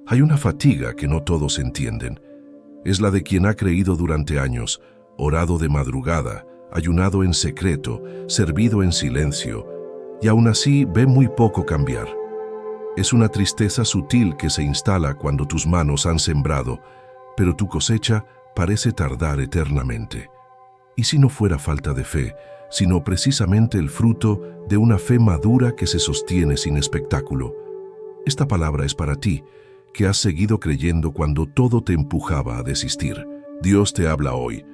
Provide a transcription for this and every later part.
Hay una fatiga que no todos entienden. Es la de quien ha creído durante años, orado de madrugada, ayunado en secreto, servido en silencio, y aún así ve muy poco cambiar. Es una tristeza sutil que se instala cuando tus manos han sembrado, pero tu cosecha parece tardar eternamente. ¿Y si no fuera falta de fe, sino precisamente el fruto de una fe madura que se sostiene sin espectáculo? Esta palabra es para ti, que has seguido creyendo cuando todo te empujaba a desistir. Dios te habla hoy,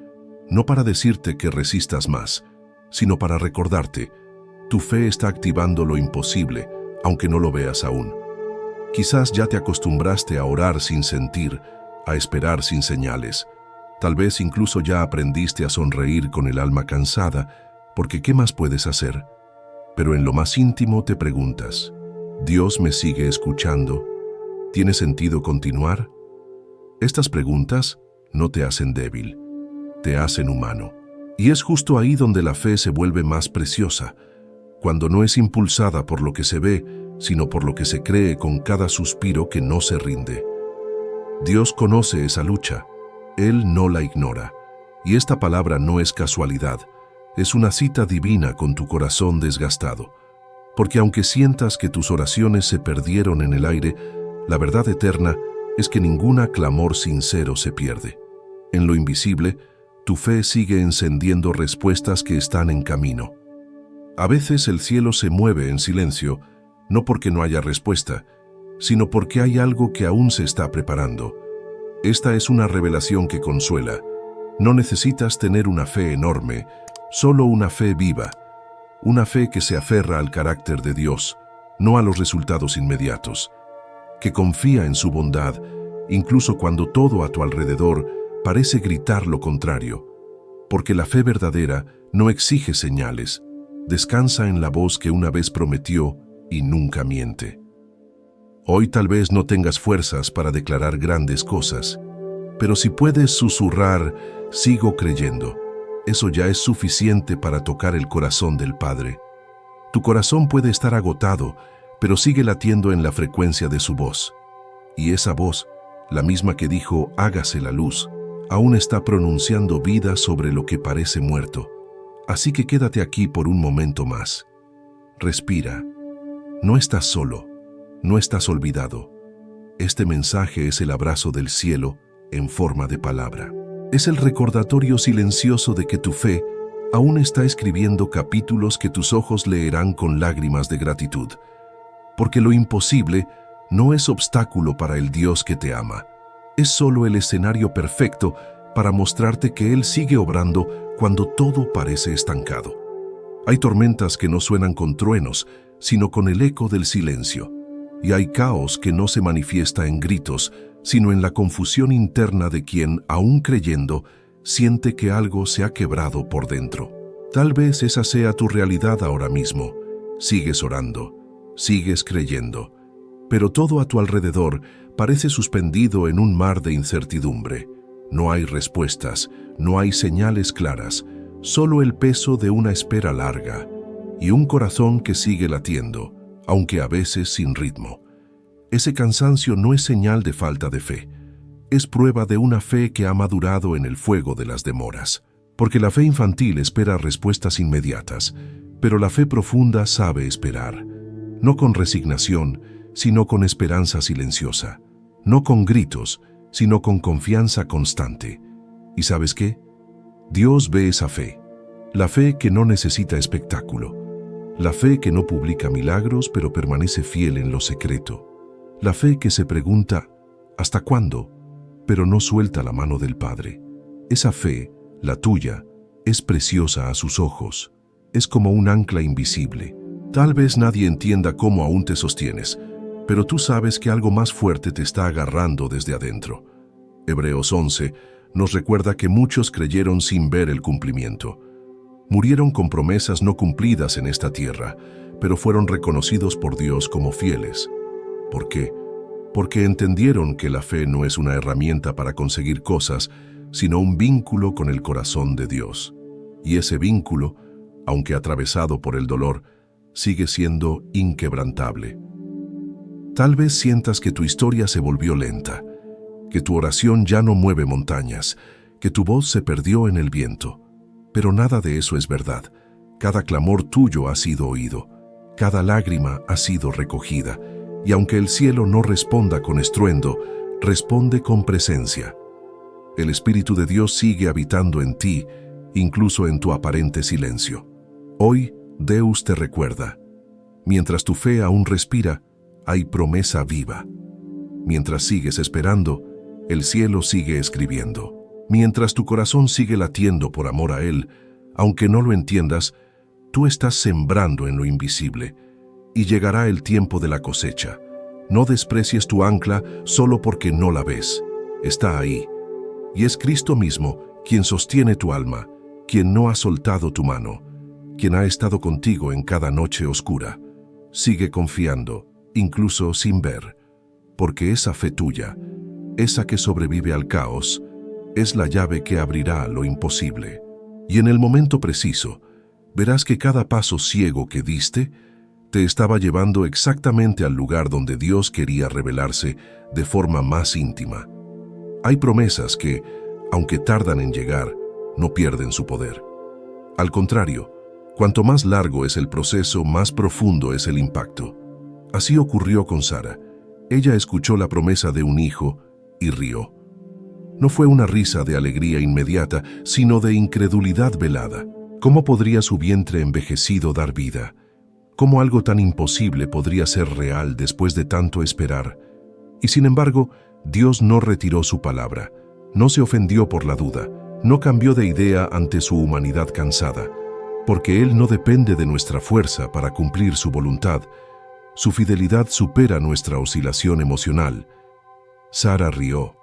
no para decirte que resistas más, sino para recordarte, tu fe está activando lo imposible, aunque no lo veas aún. Quizás ya te acostumbraste a orar sin sentir, a esperar sin señales. Tal vez incluso ya aprendiste a sonreír con el alma cansada, porque ¿qué más puedes hacer? Pero en lo más íntimo te preguntas, ¿Dios me sigue escuchando? ¿Tiene sentido continuar? Estas preguntas no te hacen débil, te hacen humano. Y es justo ahí donde la fe se vuelve más preciosa, cuando no es impulsada por lo que se ve, sino por lo que se cree con cada suspiro que no se rinde. Dios conoce esa lucha, Él no la ignora. Y esta palabra no es casualidad, es una cita divina con tu corazón desgastado. Porque aunque sientas que tus oraciones se perdieron en el aire, la verdad eterna es que ningún clamor sincero se pierde. En lo invisible, tu fe sigue encendiendo respuestas que están en camino. A veces el cielo se mueve en silencio, no porque no haya respuesta, sino porque hay algo que aún se está preparando. Esta es una revelación que consuela. No necesitas tener una fe enorme, solo una fe viva, una fe que se aferra al carácter de Dios, no a los resultados inmediatos, que confía en su bondad, incluso cuando todo a tu alrededor parece gritar lo contrario, porque la fe verdadera no exige señales, descansa en la voz que una vez prometió y nunca miente. Hoy tal vez no tengas fuerzas para declarar grandes cosas, pero si puedes susurrar, sigo creyendo, eso ya es suficiente para tocar el corazón del Padre. Tu corazón puede estar agotado, pero sigue latiendo en la frecuencia de su voz. Y esa voz, la misma que dijo, hágase la luz, aún está pronunciando vida sobre lo que parece muerto. Así que quédate aquí por un momento más. Respira. No estás solo, no estás olvidado. Este mensaje es el abrazo del cielo en forma de palabra. Es el recordatorio silencioso de que tu fe aún está escribiendo capítulos que tus ojos leerán con lágrimas de gratitud. Porque lo imposible no es obstáculo para el Dios que te ama. Es solo el escenario perfecto para mostrarte que Él sigue obrando cuando todo parece estancado. Hay tormentas que no suenan con truenos, sino con el eco del silencio. Y hay caos que no se manifiesta en gritos, sino en la confusión interna de quien, aún creyendo, siente que algo se ha quebrado por dentro. Tal vez esa sea tu realidad ahora mismo. Sigues orando, sigues creyendo, pero todo a tu alrededor parece suspendido en un mar de incertidumbre. No hay respuestas, no hay señales claras, solo el peso de una espera larga y un corazón que sigue latiendo, aunque a veces sin ritmo. Ese cansancio no es señal de falta de fe, es prueba de una fe que ha madurado en el fuego de las demoras. Porque la fe infantil espera respuestas inmediatas, pero la fe profunda sabe esperar, no con resignación, sino con esperanza silenciosa, no con gritos, sino con confianza constante. ¿Y sabes qué? Dios ve esa fe, la fe que no necesita espectáculo, la fe que no publica milagros pero permanece fiel en lo secreto, la fe que se pregunta ¿hasta cuándo?, pero no suelta la mano del Padre. Esa fe, la tuya, es preciosa a sus ojos, es como un ancla invisible. Tal vez nadie entienda cómo aún te sostienes, pero tú sabes que algo más fuerte te está agarrando desde adentro. Hebreos 11 nos recuerda que muchos creyeron sin ver el cumplimiento. Murieron con promesas no cumplidas en esta tierra, pero fueron reconocidos por Dios como fieles. ¿Por qué? Porque entendieron que la fe no es una herramienta para conseguir cosas, sino un vínculo con el corazón de Dios. Y ese vínculo, aunque atravesado por el dolor, sigue siendo inquebrantable. Tal vez sientas que tu historia se volvió lenta, que tu oración ya no mueve montañas, que tu voz se perdió en el viento. Pero nada de eso es verdad. Cada clamor tuyo ha sido oído, cada lágrima ha sido recogida, y aunque el cielo no responda con estruendo, responde con presencia. El Espíritu de Dios sigue habitando en ti, incluso en tu aparente silencio. Hoy, Deus te recuerda: mientras tu fe aún respira, hay promesa viva. Mientras sigues esperando, el cielo sigue escribiendo. Mientras tu corazón sigue latiendo por amor a Él, aunque no lo entiendas, tú estás sembrando en lo invisible, y llegará el tiempo de la cosecha. No desprecies tu ancla solo porque no la ves. Está ahí. Y es Cristo mismo quien sostiene tu alma, quien no ha soltado tu mano, quien ha estado contigo en cada noche oscura. Sigue confiando, incluso sin ver, porque esa fe tuya, esa que sobrevive al caos, es la llave que abrirá lo imposible. Y en el momento preciso, verás que cada paso ciego que diste te estaba llevando exactamente al lugar donde Dios quería revelarse de forma más íntima. Hay promesas que, aunque tardan en llegar, no pierden su poder. Al contrario, cuanto más largo es el proceso, más profundo es el impacto. Así ocurrió con Sara. Ella escuchó la promesa de un hijo y rió. No fue una risa de alegría inmediata, sino de incredulidad velada. ¿Cómo podría su vientre envejecido dar vida? ¿Cómo algo tan imposible podría ser real después de tanto esperar? Y sin embargo, Dios no retiró su palabra, no se ofendió por la duda, no cambió de idea ante su humanidad cansada, porque Él no depende de nuestra fuerza para cumplir su voluntad. Su fidelidad supera nuestra oscilación emocional. Sara rió,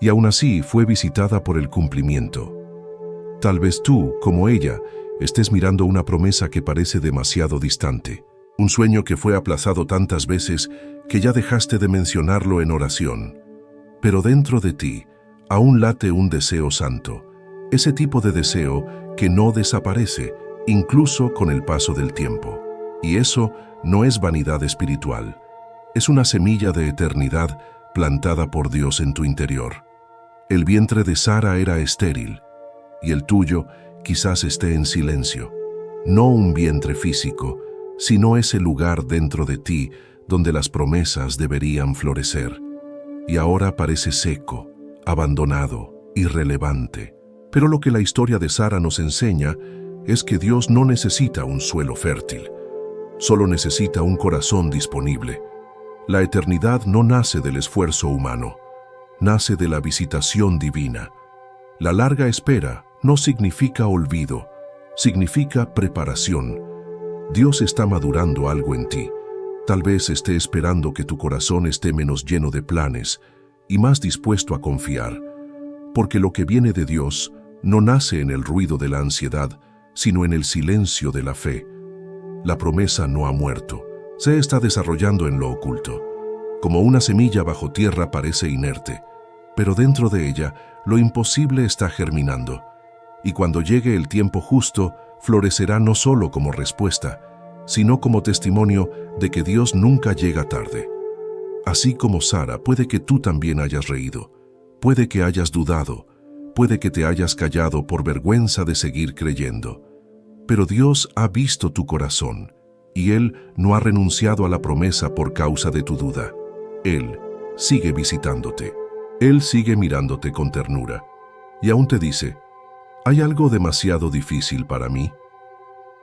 y aún así fue visitada por el cumplimiento. Tal vez tú, como ella, estés mirando una promesa que parece demasiado distante, un sueño que fue aplazado tantas veces que ya dejaste de mencionarlo en oración. Pero dentro de ti aún late un deseo santo, ese tipo de deseo que no desaparece, incluso con el paso del tiempo. Y eso no es vanidad espiritual, es una semilla de eternidad plantada por Dios en tu interior. El vientre de Sara era estéril, y el tuyo quizás esté en silencio. No un vientre físico, sino ese lugar dentro de ti donde las promesas deberían florecer. Y ahora parece seco, abandonado, irrelevante. Pero lo que la historia de Sara nos enseña es que Dios no necesita un suelo fértil, solo necesita un corazón disponible. La eternidad no nace del esfuerzo humano, nace de la visitación divina. La larga espera no significa olvido, significa preparación. Dios está madurando algo en ti. Tal vez esté esperando que tu corazón esté menos lleno de planes y más dispuesto a confiar, porque lo que viene de Dios no nace en el ruido de la ansiedad, sino en el silencio de la fe. La promesa no ha muerto, se está desarrollando en lo oculto. Como una semilla bajo tierra parece inerte, pero dentro de ella lo imposible está germinando. Y cuando llegue el tiempo justo, florecerá no solo como respuesta, sino como testimonio de que Dios nunca llega tarde. Así como Sara, puede que tú también hayas reído, puede que hayas dudado, puede que te hayas callado por vergüenza de seguir creyendo. Pero Dios ha visto tu corazón, y Él no ha renunciado a la promesa por causa de tu duda. Él sigue visitándote, Él sigue mirándote con ternura, y aún te dice: ¿hay algo demasiado difícil para mí?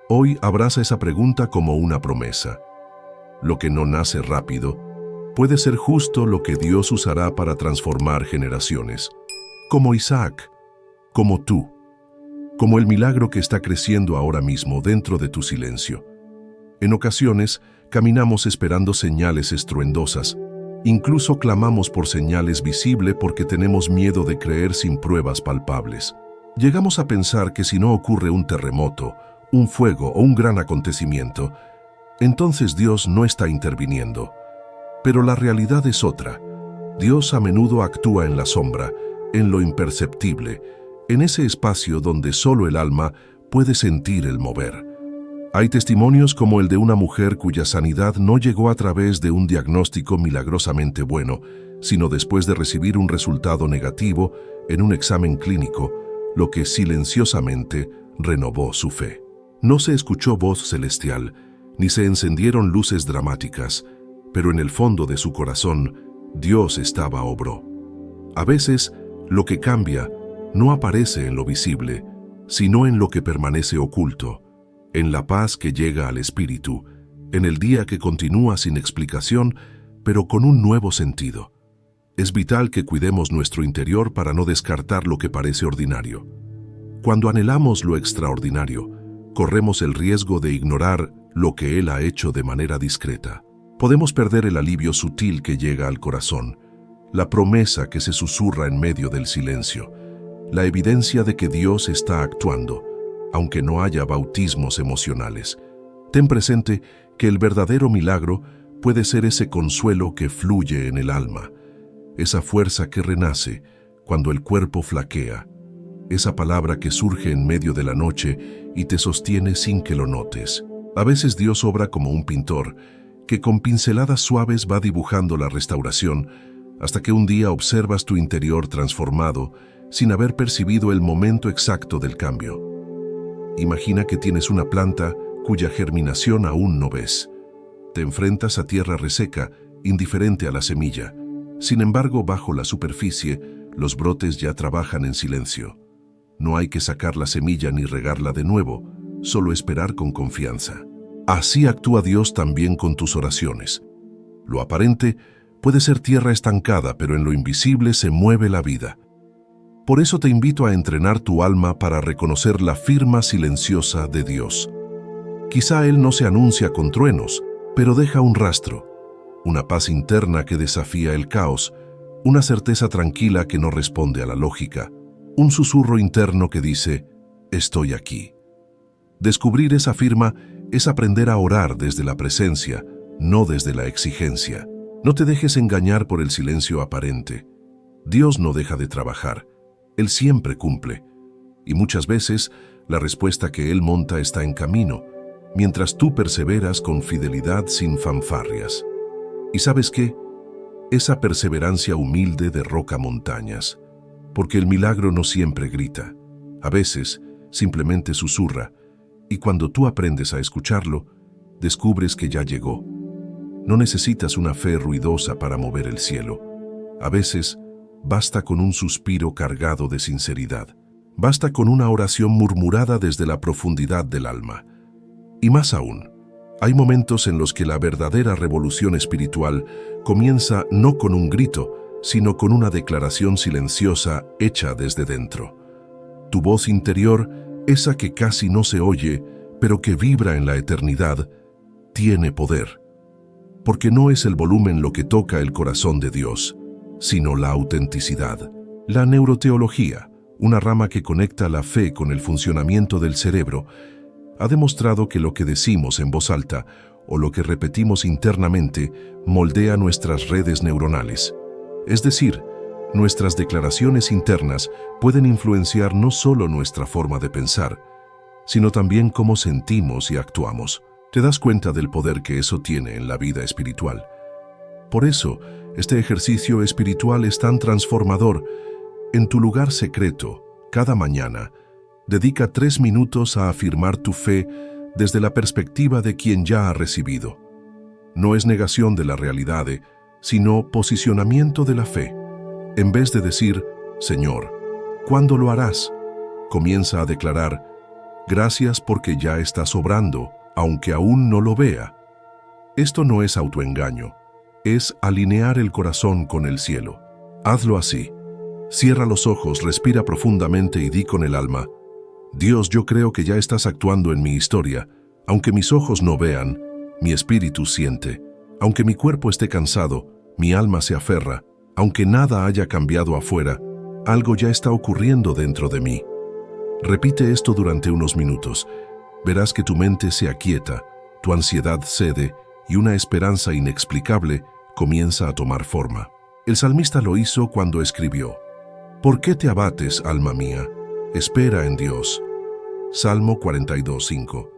Hoy abraza esa pregunta como una promesa. Lo que no nace rápido puede ser justo lo que Dios usará para transformar generaciones. Como Isaac, como tú, como el milagro que está creciendo ahora mismo dentro de tu silencio. En ocasiones, caminamos esperando señales estruendosas. Incluso clamamos por señales visibles porque tenemos miedo de creer sin pruebas palpables. Llegamos a pensar que si no ocurre un terremoto, un fuego o un gran acontecimiento, entonces Dios no está interviniendo. Pero la realidad es otra. Dios a menudo actúa en la sombra, en lo imperceptible, en ese espacio donde solo el alma puede sentir el mover. Hay testimonios como el de una mujer cuya sanidad no llegó a través de un diagnóstico milagrosamente bueno, sino después de recibir un resultado negativo en un examen clínico, lo que silenciosamente renovó su fe. No se escuchó voz celestial, ni se encendieron luces dramáticas, pero en el fondo de su corazón, Dios estaba obró. A veces, lo que cambia no aparece en lo visible, sino en lo que permanece oculto, en la paz que llega al espíritu, en el día que continúa sin explicación, pero con un nuevo sentido. Es vital que cuidemos nuestro interior para no descartar lo que parece ordinario. Cuando anhelamos lo extraordinario, corremos el riesgo de ignorar lo que Él ha hecho de manera discreta. Podemos perder el alivio sutil que llega al corazón, la promesa que se susurra en medio del silencio, la evidencia de que Dios está actuando, aunque no haya bautismos emocionales. Ten presente que el verdadero milagro puede ser ese consuelo que fluye en el alma, esa fuerza que renace cuando el cuerpo flaquea, esa palabra que surge en medio de la noche y te sostiene sin que lo notes. A veces Dios obra como un pintor, que con pinceladas suaves va dibujando la restauración, hasta que un día observas tu interior transformado sin haber percibido el momento exacto del cambio. Imagina que tienes una planta cuya germinación aún no ves. Te enfrentas a tierra reseca, indiferente a la semilla. Sin embargo, bajo la superficie, los brotes ya trabajan en silencio. No hay que sacar la semilla ni regarla de nuevo, solo esperar con confianza. Así actúa Dios también con tus oraciones. Lo aparente puede ser tierra estancada, pero en lo invisible se mueve la vida. Por eso te invito a entrenar tu alma para reconocer la firma silenciosa de Dios. Quizá Él no se anuncia con truenos, pero deja un rastro, una paz interna que desafía el caos, una certeza tranquila que no responde a la lógica, un susurro interno que dice, estoy aquí. Descubrir esa firma es aprender a orar desde la presencia, no desde la exigencia. No te dejes engañar por el silencio aparente. Dios no deja de trabajar. Él siempre cumple. Y muchas veces la respuesta que Él monta está en camino, mientras tú perseveras con fidelidad sin fanfarrias. ¿Y sabes qué? Esa perseverancia humilde derroca montañas, porque el milagro no siempre grita. A veces simplemente susurra, y cuando tú aprendes a escucharlo, descubres que ya llegó. No necesitas una fe ruidosa para mover el cielo. A veces, basta con un suspiro cargado de sinceridad. Basta con una oración murmurada desde la profundidad del alma. Y más aún, hay momentos en los que la verdadera revolución espiritual comienza no con un grito, sino con una declaración silenciosa hecha desde dentro. Tu voz interior, esa que casi no se oye, pero que vibra en la eternidad, tiene poder. Porque no es el volumen lo que toca el corazón de Dios, sino la autenticidad. La neuroteología, una rama que conecta la fe con el funcionamiento del cerebro, ha demostrado que lo que decimos en voz alta o lo que repetimos internamente moldea nuestras redes neuronales. Es decir, nuestras declaraciones internas pueden influenciar no solo nuestra forma de pensar, sino también cómo sentimos y actuamos. ¿Te das cuenta del poder que eso tiene en la vida espiritual? Por eso, este ejercicio espiritual es tan transformador. En tu lugar secreto, cada mañana, dedica 3 minutos a afirmar tu fe desde la perspectiva de quien ya ha recibido. No es negación de la realidad, sino posicionamiento de la fe. En vez de decir, Señor, ¿cuándo lo harás? Comienza a declarar, gracias porque ya estás obrando, aunque aún no lo vea. Esto no es autoengaño, es alinear el corazón con el cielo. Hazlo así. Cierra los ojos, respira profundamente y di con el alma, Dios, yo creo que ya estás actuando en mi historia. Aunque mis ojos no vean, mi espíritu siente. Aunque mi cuerpo esté cansado, mi alma se aferra. Aunque nada haya cambiado afuera, algo ya está ocurriendo dentro de mí. Repite esto durante unos minutos. Verás que tu mente se aquieta, tu ansiedad cede y una esperanza inexplicable comienza a tomar forma. El salmista lo hizo cuando escribió, ¿por qué te abates, alma mía? Espera en Dios. Salmo 42:5.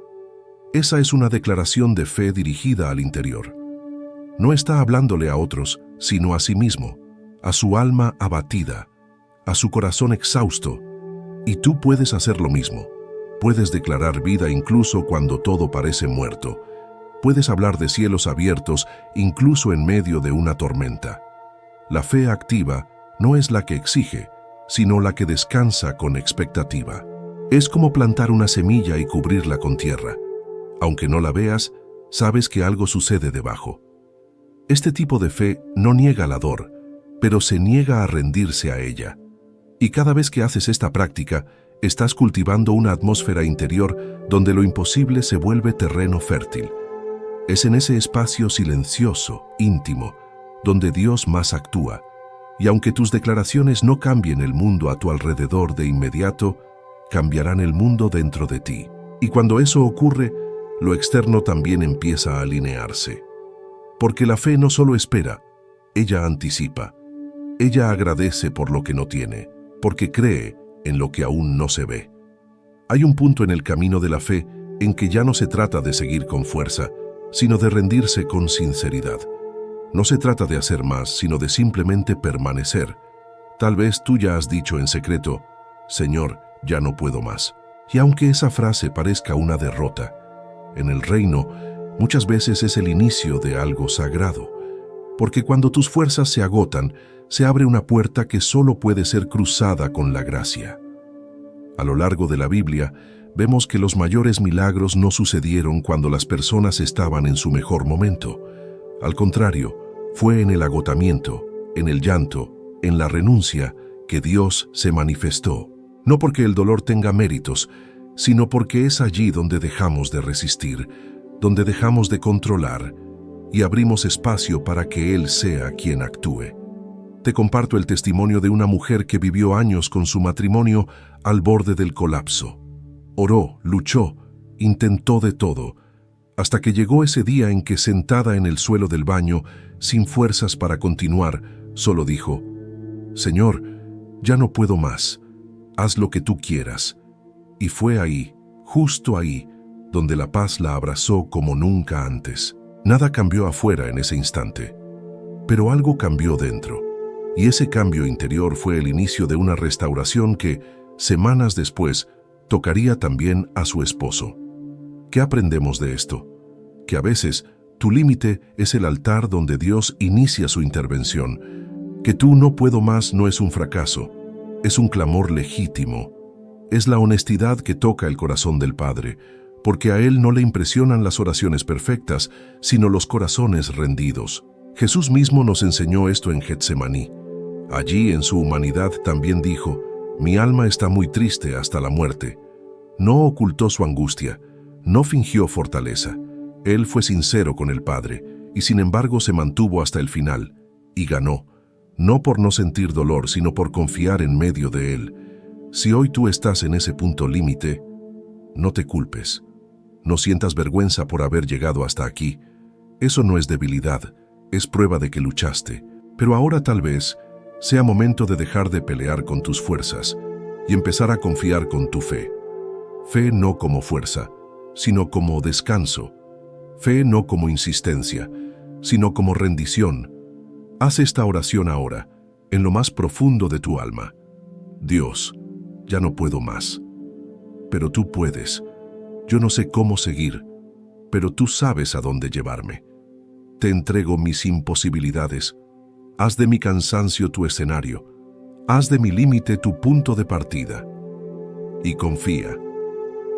Esa es una declaración de fe dirigida al interior. No está hablándole a otros, sino a sí mismo, a su alma abatida, a su corazón exhausto. Y tú puedes hacer lo mismo. Puedes declarar vida incluso cuando todo parece muerto. Puedes hablar de cielos abiertos incluso en medio de una tormenta. La fe activa no es la que exige, sino la que descansa con expectativa. Es como plantar una semilla y cubrirla con tierra. Aunque no la veas, sabes que algo sucede debajo. Este tipo de fe no niega la dor, pero se niega a rendirse a ella. Y cada vez que haces esta práctica, estás cultivando una atmósfera interior donde lo imposible se vuelve terreno fértil. Es en ese espacio silencioso, íntimo, donde Dios más actúa. Y aunque tus declaraciones no cambien el mundo a tu alrededor de inmediato, cambiarán el mundo dentro de ti. Y cuando eso ocurre, lo externo también empieza a alinearse. Porque la fe no solo espera, ella anticipa. Ella agradece por lo que no tiene, porque cree en lo que aún no se ve. Hay un punto en el camino de la fe en que ya no se trata de seguir con fuerza, sino de rendirse con sinceridad. No se trata de hacer más, sino de simplemente permanecer. Tal vez tú ya has dicho en secreto, Señor, ya no puedo más. Y aunque esa frase parezca una derrota, en el reino muchas veces es el inicio de algo sagrado. Porque cuando tus fuerzas se agotan, se abre una puerta que solo puede ser cruzada con la gracia. A lo largo de la Biblia, vemos que los mayores milagros no sucedieron cuando las personas estaban en su mejor momento. Al contrario, fue en el agotamiento, en el llanto, en la renuncia, que Dios se manifestó. No porque el dolor tenga méritos, sino porque es allí donde dejamos de resistir, donde dejamos de controlar y abrimos espacio para que Él sea quien actúe. Te comparto el testimonio de una mujer que vivió años con su matrimonio al borde del colapso. Oró, luchó, intentó de todo, hasta que llegó ese día en que, sentada en el suelo del baño, sin fuerzas para continuar, solo dijo, Señor, ya no puedo más, haz lo que tú quieras. Y fue ahí, justo ahí, donde la paz la abrazó como nunca antes. Nada cambió afuera en ese instante, pero algo cambió dentro. Y ese cambio interior fue el inicio de una restauración que, semanas después, tocaría también a su esposo. ¿Qué aprendemos de esto? Que a veces tu límite es el altar donde Dios inicia su intervención. Que tú no puedo más no es un fracaso, es un clamor legítimo. Es la honestidad que toca el corazón del Padre, porque a Él no le impresionan las oraciones perfectas, sino los corazones rendidos. Jesús mismo nos enseñó esto en Getsemaní. Allí, en su humanidad, también dijo, mi alma está muy triste hasta la muerte. No ocultó su angustia, no fingió fortaleza. Él fue sincero con el Padre, y sin embargo se mantuvo hasta el final, y ganó, no por no sentir dolor, sino por confiar en medio de él. Si hoy tú estás en ese punto límite, no te culpes. No sientas vergüenza por haber llegado hasta aquí. Eso no es debilidad, es prueba de que luchaste. Pero ahora tal vez sea momento de dejar de pelear con tus fuerzas y empezar a confiar con tu fe. Fe no como fuerza, sino como descanso. Fe no como insistencia, sino como rendición. Haz esta oración ahora, en lo más profundo de tu alma. Dios, ya no puedo más. Pero tú puedes. Yo no sé cómo seguir, pero tú sabes a dónde llevarme. Te entrego mis imposibilidades. Haz de mi cansancio tu escenario. Haz de mi límite tu punto de partida. Y confía,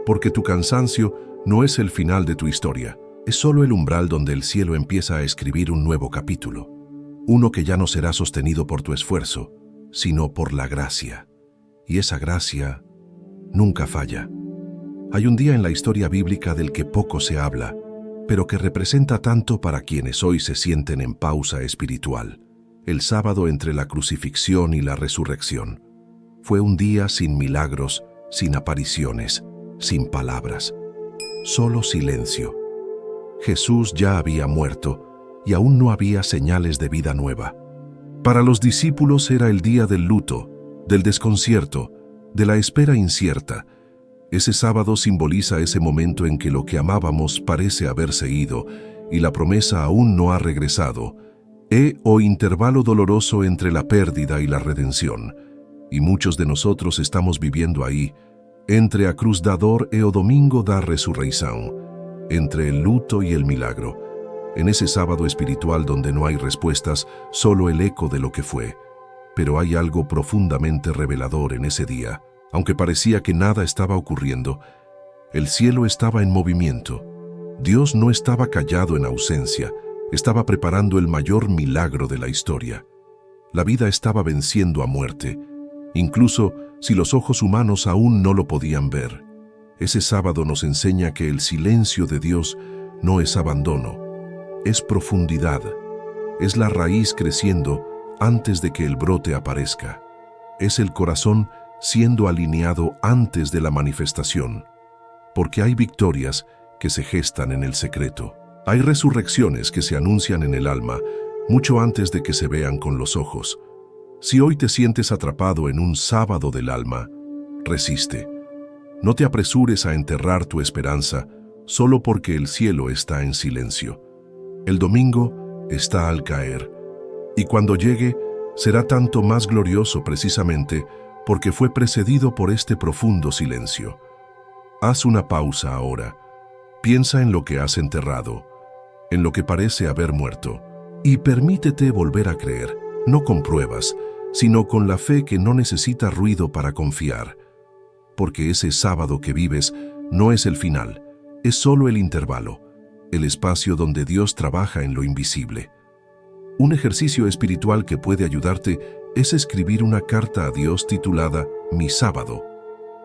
porque tu cansancio no es el final de tu historia. Es solo el umbral donde el cielo empieza a escribir un nuevo capítulo. Uno que ya no será sostenido por tu esfuerzo, sino por la gracia. Y esa gracia nunca falla. Hay un día en la historia bíblica del que poco se habla, pero que representa tanto para quienes hoy se sienten en pausa espiritual. El sábado entre la crucifixión y la resurrección. Fue un día sin milagros, sin apariciones, sin palabras. Solo silencio. Jesús ya había muerto y aún no había señales de vida nueva. Para los discípulos era el día del luto, del desconcierto, de la espera incierta. Ese sábado simboliza ese momento en que lo que amábamos parece haberse ido y la promesa aún no ha regresado. O intervalo doloroso entre la pérdida y la redención. Y muchos de nosotros estamos viviendo ahí, entre a cruz da dor e o domingo da resurreição, entre el luto y el milagro, en ese sábado espiritual donde no hay respuestas, solo el eco de lo que fue. Pero hay algo profundamente revelador en ese día. Aunque parecía que nada estaba ocurriendo, el cielo estaba en movimiento. Dios no estaba callado en ausencia, estaba preparando el mayor milagro de la historia. La vida estaba venciendo a muerte, incluso si los ojos humanos aún no lo podían ver. Ese sábado nos enseña que el silencio de Dios no es abandono, es profundidad, es la raíz creciendo antes de que el brote aparezca. Es el corazón siendo alineado antes de la manifestación, porque hay victorias que se gestan en el secreto. Hay resurrecciones que se anuncian en el alma mucho antes de que se vean con los ojos. Si hoy te sientes atrapado en un sábado del alma, resiste. No te apresures a enterrar tu esperanza solo porque el cielo está en silencio. El domingo está al caer, y cuando llegue será tanto más glorioso precisamente porque fue precedido por este profundo silencio. Haz una pausa ahora. Piensa en lo que has enterrado, en lo que parece haber muerto, y permítete volver a creer, no con pruebas, sino con la fe que no necesita ruido para confiar. Porque ese sábado que vives no es el final, es solo el intervalo, el espacio donde Dios trabaja en lo invisible. Un ejercicio espiritual que puede ayudarte es escribir una carta a Dios titulada Mi Sábado.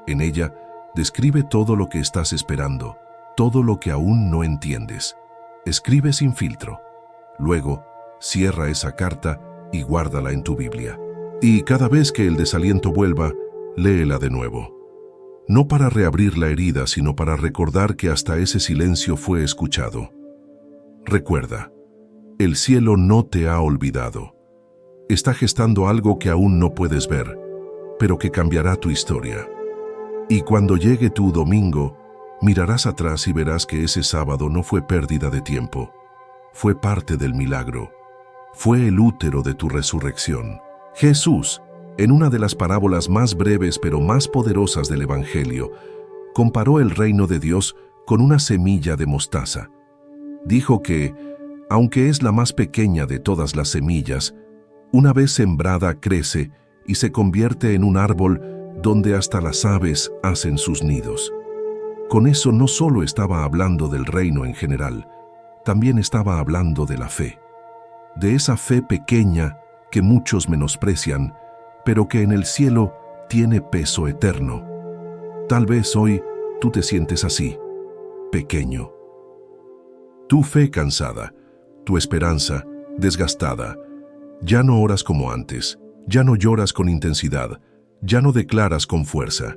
En ella, describe todo lo que estás esperando, todo lo que aún no entiendes. Escribe sin filtro. Luego, cierra esa carta y guárdala en tu Biblia. Y cada vez que el desaliento vuelva, léela de nuevo. No para reabrir la herida, sino para recordar que hasta ese silencio fue escuchado. Recuerda, el cielo no te ha olvidado. Está gestando algo que aún no puedes ver, pero que cambiará tu historia. Y cuando llegue tu domingo, mirarás atrás y verás que ese sábado no fue pérdida de tiempo. Fue parte del milagro. Fue el útero de tu resurrección. Jesús, en una de las parábolas más breves pero más poderosas del Evangelio, comparó el reino de Dios con una semilla de mostaza. Dijo que, aunque es la más pequeña de todas las semillas, una vez sembrada crece y se convierte en un árbol donde hasta las aves hacen sus nidos. Con eso no solo estaba hablando del reino en general, también estaba hablando de la fe. De esa fe pequeña que muchos menosprecian, pero que en el cielo tiene peso eterno. Tal vez hoy tú te sientes así, pequeño. Tu fe cansada, tu esperanza desgastada. Ya no oras como antes, ya no lloras con intensidad, ya no declaras con fuerza.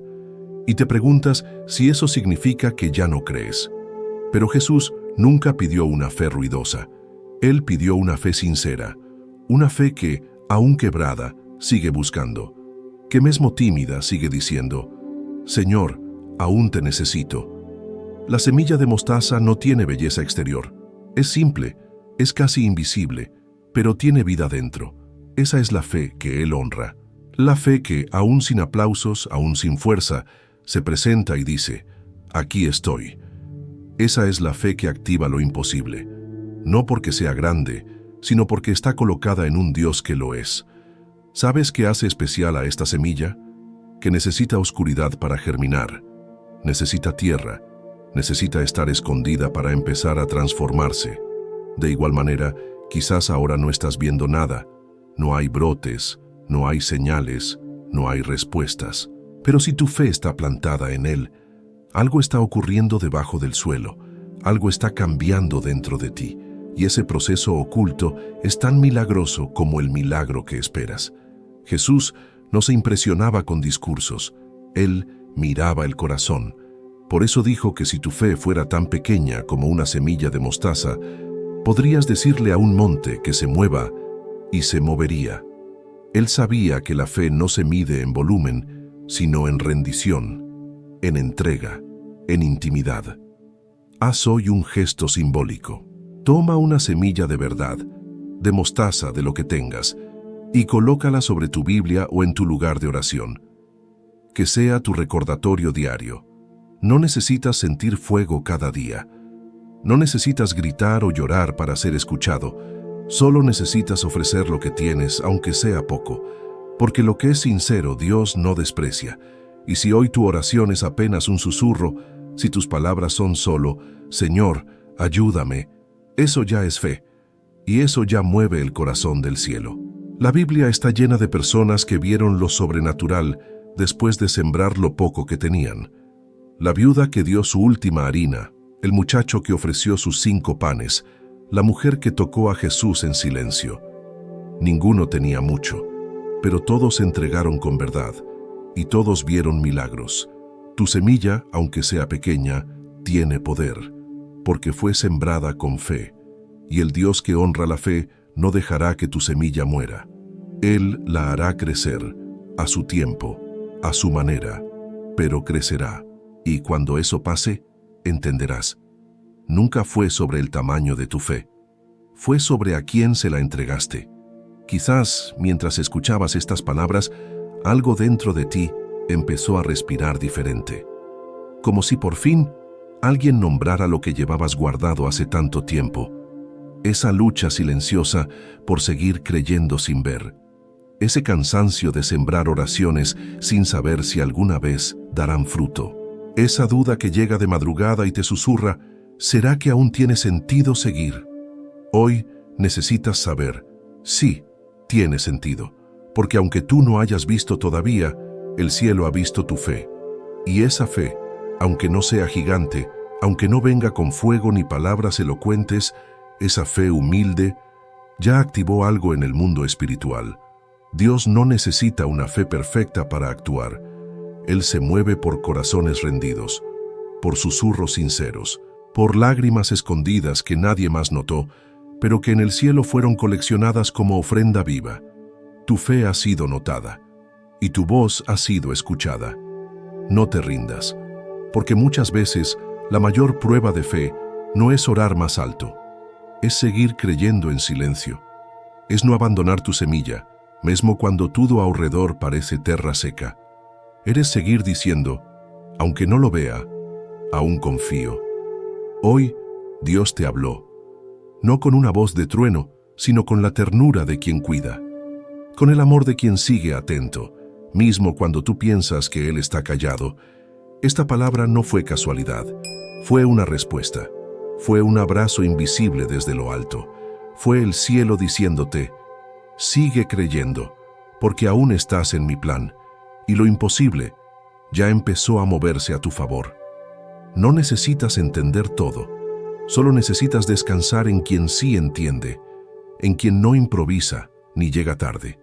Y te preguntas si eso significa que ya no crees. Pero Jesús nunca pidió una fe ruidosa. Él pidió una fe sincera, una fe que, aún quebrada, sigue buscando, que mesmo tímida sigue diciendo, Señor, aún te necesito. La semilla de mostaza no tiene belleza exterior. Es simple, es casi invisible, pero tiene vida dentro. Esa es la fe que Él honra. La fe que, aún sin aplausos, aún sin fuerza, se presenta y dice, aquí estoy. Esa es la fe que activa lo imposible, no porque sea grande, sino porque está colocada en un Dios que lo es. ¿Sabes qué hace especial a esta semilla? Que necesita oscuridad para germinar, necesita tierra, necesita estar escondida para empezar a transformarse. De igual manera, quizás ahora no estás viendo nada, no hay brotes, no hay señales, no hay respuestas. Pero si tu fe está plantada en Él, algo está ocurriendo debajo del suelo, algo está cambiando dentro de ti, y ese proceso oculto es tan milagroso como el milagro que esperas. Jesús no se impresionaba con discursos, Él miraba el corazón. Por eso dijo que si tu fe fuera tan pequeña como una semilla de mostaza, podrías decirle a un monte que se mueva y se movería. Él sabía que la fe no se mide en volumen, sino en rendición. en entrega, en intimidad. Haz hoy un gesto simbólico. Toma una semilla de verdad, de mostaza de lo que tengas, y colócala sobre tu Biblia o en tu lugar de oración. Que sea tu recordatorio diario. No necesitas sentir fuego cada día. No necesitas gritar o llorar para ser escuchado. Solo necesitas ofrecer lo que tienes, aunque sea poco, porque lo que es sincero Dios no desprecia. Y si hoy tu oración es apenas un susurro, si tus palabras son solo, Señor, ayúdame, eso ya es fe, y eso ya mueve el corazón del cielo. La Biblia está llena de personas que vieron lo sobrenatural después de sembrar lo poco que tenían. La viuda que dio su última harina, el muchacho que ofreció sus 5 panes, la mujer que tocó a Jesús en silencio. Ninguno tenía mucho, pero todos entregaron con verdad, y todos vieron milagros. Tu semilla, aunque sea pequeña, tiene poder, porque fue sembrada con fe, y el Dios que honra la fe no dejará que tu semilla muera. Él la hará crecer, a su tiempo, a su manera, pero crecerá, y cuando eso pase, entenderás. Nunca fue sobre el tamaño de tu fe, fue sobre a quién se la entregaste. Quizás, mientras escuchabas estas palabras, algo dentro de ti empezó a respirar diferente. Como si por fin alguien nombrara lo que llevabas guardado hace tanto tiempo. Esa lucha silenciosa por seguir creyendo sin ver. Ese cansancio de sembrar oraciones sin saber si alguna vez darán fruto. Esa duda que llega de madrugada y te susurra, ¿será que aún tiene sentido seguir? Hoy necesitas saber, sí, tiene sentido, porque aunque tú no hayas visto todavía, el cielo ha visto tu fe. Y esa fe, aunque no sea gigante, aunque no venga con fuego ni palabras elocuentes, esa fe humilde ya activó algo en el mundo espiritual. Dios no necesita una fe perfecta para actuar. Él se mueve por corazones rendidos, por susurros sinceros, por lágrimas escondidas que nadie más notó, pero que en el cielo fueron coleccionadas como ofrenda viva. Tu fe ha sido notada, y tu voz ha sido escuchada. No te rindas, porque muchas veces la mayor prueba de fe no es orar más alto, es seguir creyendo en silencio, es no abandonar tu semilla, mesmo cuando todo ao redor parece terra seca. Eres seguir diciendo, aunque no lo vea, aún confío. Hoy Dios te habló, no con una voz de trueno, sino con la ternura de quien cuida, con el amor de quien sigue atento, mismo cuando tú piensas que Él está callado. Esta palabra no fue casualidad, fue una respuesta, fue un abrazo invisible desde lo alto, fue el cielo diciéndote, sigue creyendo, porque aún estás en mi plan, y lo imposible ya empezó a moverse a tu favor. No necesitas entender todo, solo necesitas descansar en quien sí entiende, en quien no improvisa ni llega tarde,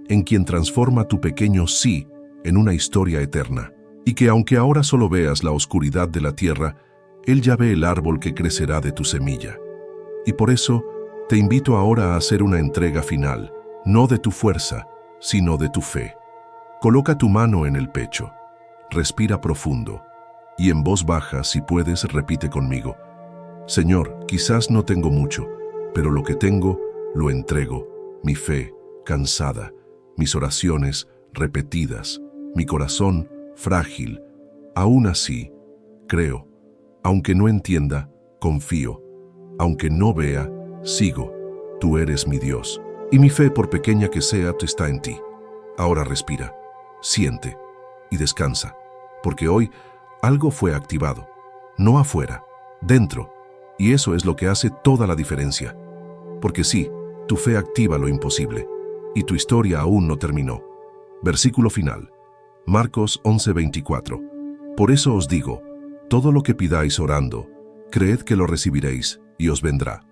en quien transforma tu pequeño sí en una historia eterna, y que aunque ahora solo veas la oscuridad de la tierra, Él ya ve el árbol que crecerá de tu semilla. Y por eso te invito ahora a hacer una entrega final, no de tu fuerza, sino de tu fe. Coloca tu mano en el pecho, respira profundo, y en voz baja, si puedes, repite conmigo, Señor, quizás no tengo mucho, pero lo que tengo, lo entrego, mi fe, cansada, mis oraciones, repetidas, mi corazón, frágil. Aún así, creo, aunque no entienda, confío, aunque no vea, sigo, tú eres mi Dios, y mi fe, por pequeña que sea, está en ti. Ahora respira, siente y descansa, porque hoy algo fue activado, no afuera, dentro, y eso es lo que hace toda la diferencia. Porque sí, tu fe activa lo imposible, y tu historia aún no terminó. Versículo final, Marcos 11:24. Por eso os digo, todo lo que pidáis orando, creed que lo recibiréis, y os vendrá.